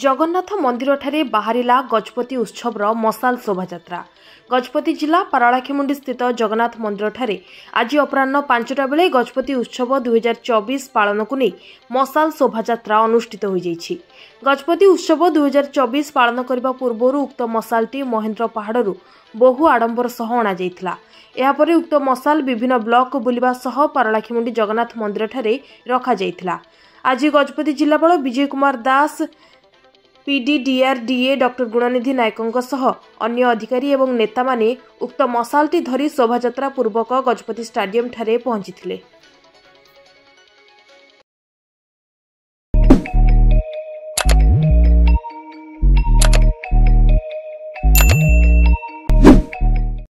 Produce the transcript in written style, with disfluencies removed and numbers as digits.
जगन्नाथ मंदिर ठारे बाहरिला गजपति उत्सवर मसाल शोभायात्रा। गजपति जिला पारालाखेमुंडी स्थित जगन्नाथ मंदिर ठारे आज अपराह्न 5टा बेले गजपति उत्सव 2024 पालन को नहीं मसाल शोभायात्रा अनुष्ठित हो जाइछि। गजपति उत्सव 2024 पालन करने पूर्व उक्त मसालटी महेंद्र पहाड़ू बहु आडंबर सह अणा जाइथिला। यापर उक्त मसाल विभिन्न ब्लॉक बुलिबा सह पारालाखेमुंडी जगन्नाथ मंदिर ठारे रखा जाइथिला। आज गजपति जिलापाल विजय कुमार दास, पीडीडीआरडीए डॉक्टर गुणनिधि नायकों सह अन्य अधिकारी एवं नेता माने उक्त मसालटी धरी शोभायात्रा पूर्वक गजपति स्टाडियम ठारे पहुंची थिले।